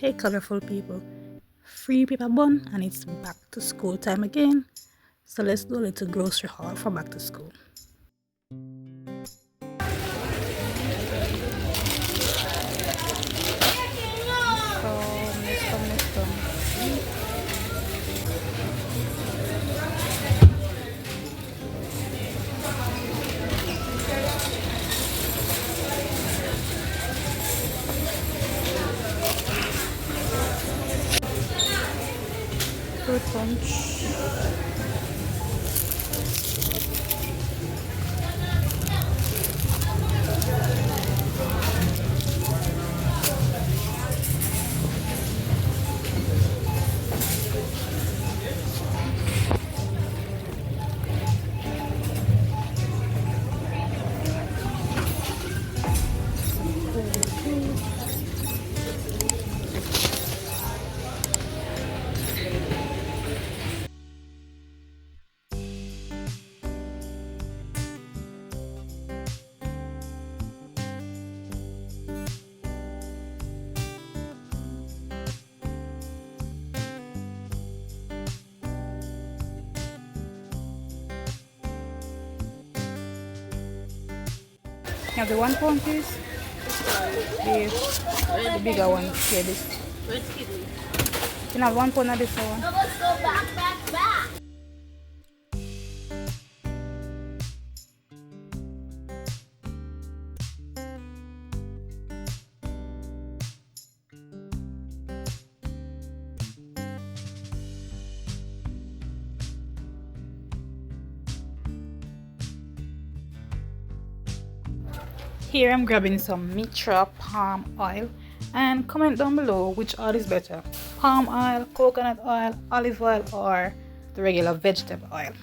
Hey colorful people, free paper bun and it's back to school time again. So let's do a little grocery haul for back to school. Fruit punch. You have the 1 pound piece? The bigger one. Yeah, this. You can have 1 pound of this one. Now let's go back. Here I'm grabbing some Mitra palm oil and comment down below which oil is better, palm oil, coconut oil, olive oil or the regular vegetable oil.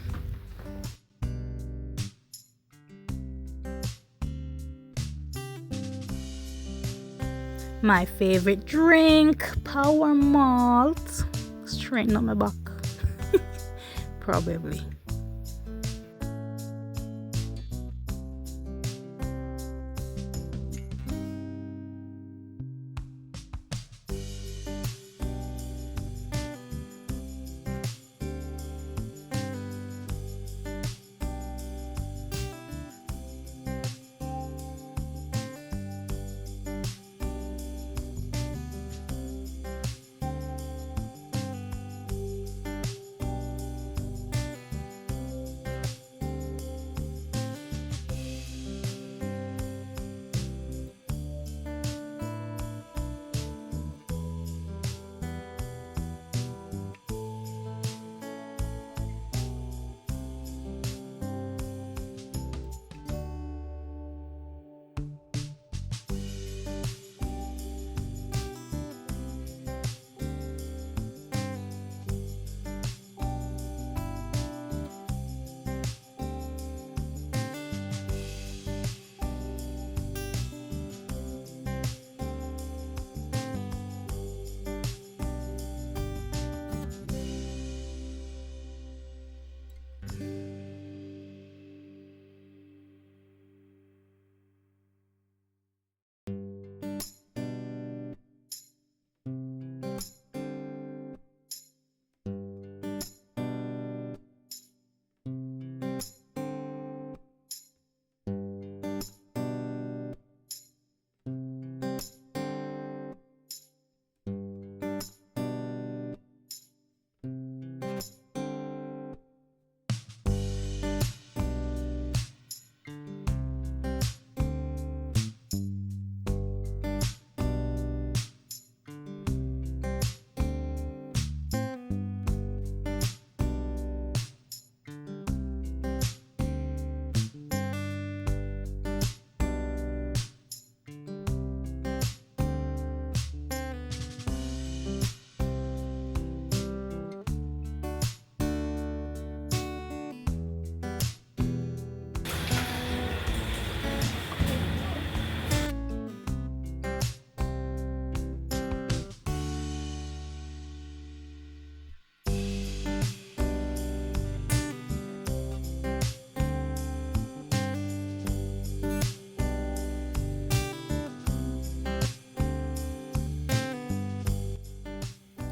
My favorite drink, Power Malt. Straighten up my back. Probably.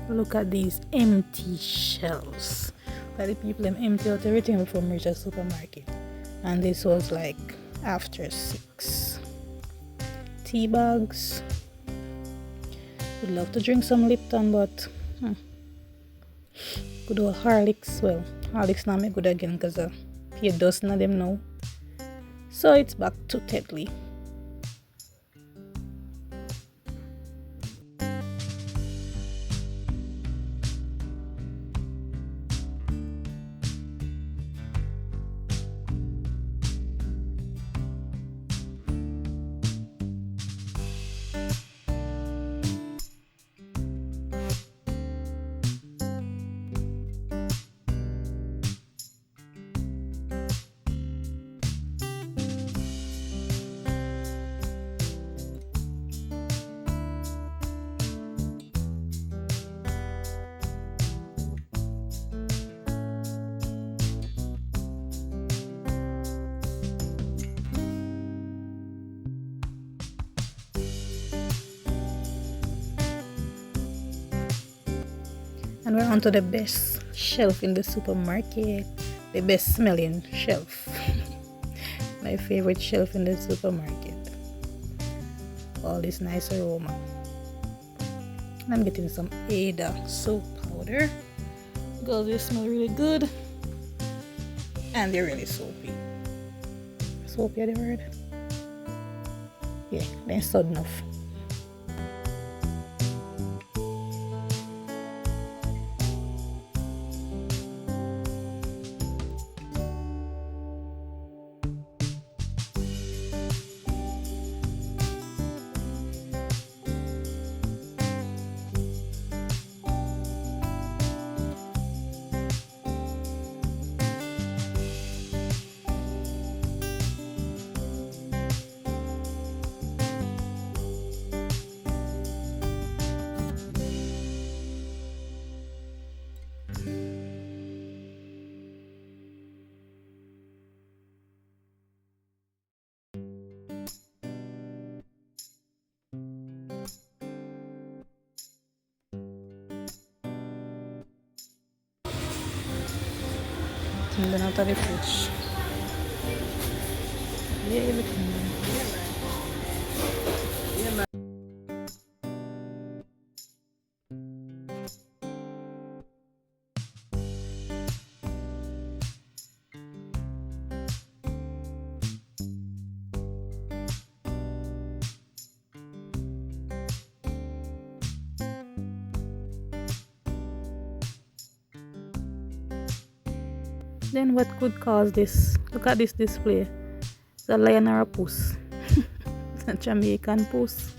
Look at these empty shelves. Like the people them empty out everything before we reach a supermarket. And this was like after 6. Tea bags. Would love to drink some Lipton, but good old Horlicks. Well, Horlicks not make good again because you dust none of them now. So it's back to Tetley. And we're on to the best shelf in the supermarket. The best smelling shelf. My favorite shelf in the supermarket. All this nice aroma. I'm getting some Ada soap powder because they smell really good. And they're really soapy. Soapy are the word? Yeah, they're so enough. And then out of the fridge. Yeah, everything. Then what could cause this? Look at this display. It's a lion or a puss. It's a Jamaican puss.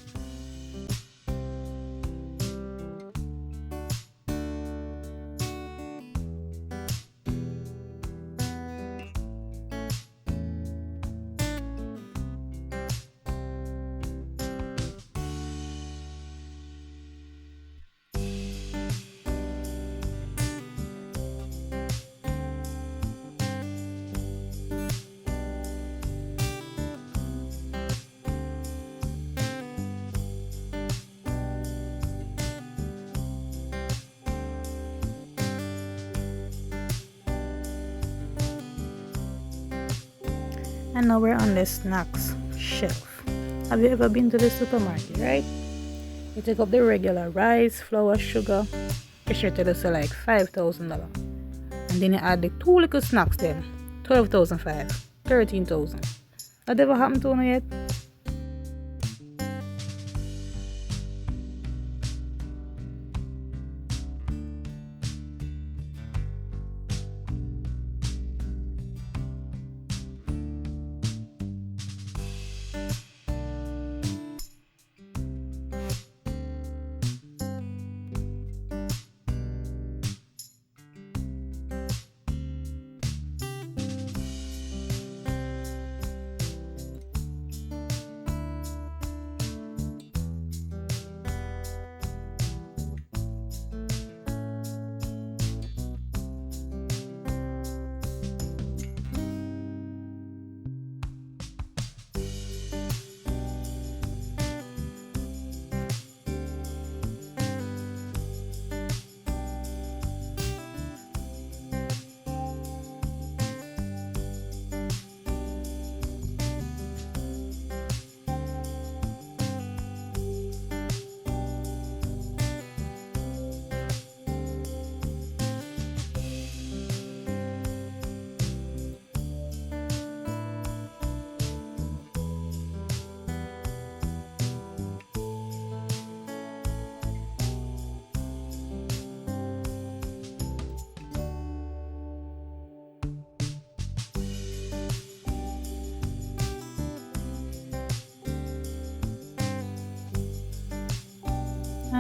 And now we're on the snacks shelf. Have you ever been to the supermarket, right? You take up the regular rice, flour, sugar. You sure tell us like $5,000. And then you add the 2 little snacks then. 12,500, 13,000. That ever happened to me yet?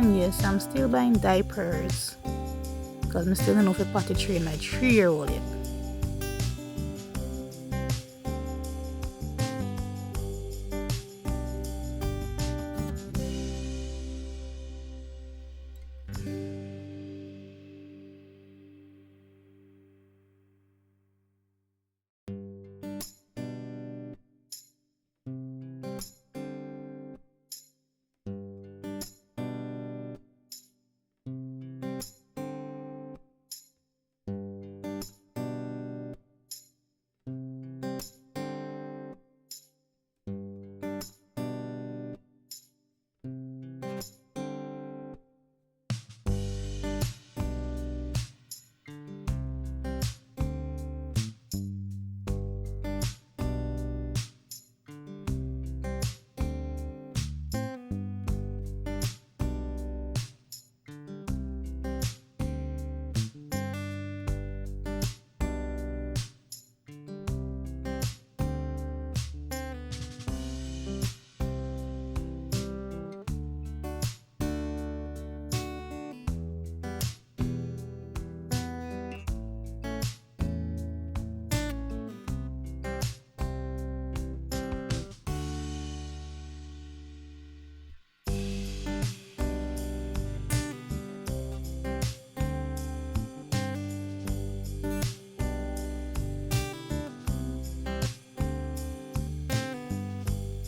Yes, I'm still buying diapers because I still don't know if I potty train my 3-year-old yet.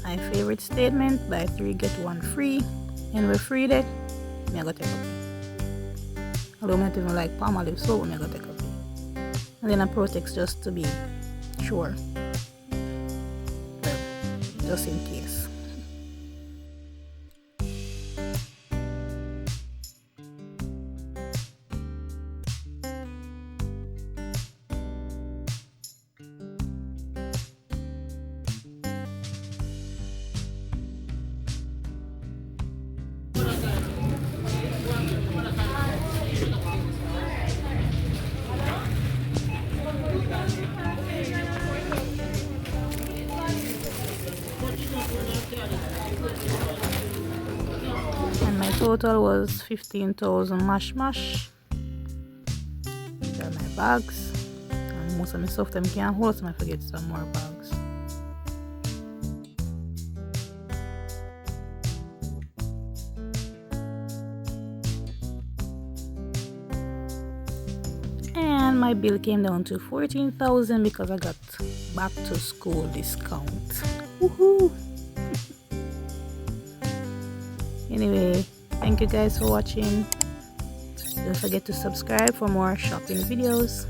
My favorite statement, buy 3 get 1 free, and we're free there. Me I go take a pee. Although I don't even like Palmolive soap, me I go take a pee. And then I Protex just to be sure. Well, just in case. And my total was 15,000 mash. These are my bags. And most of my stuff them can't hold, so I forget some more bags. And my bill came down to 14,000 because I got back to school discount. Woohoo! Anyway, thank you guys for watching. Don't forget to subscribe for more shopping videos.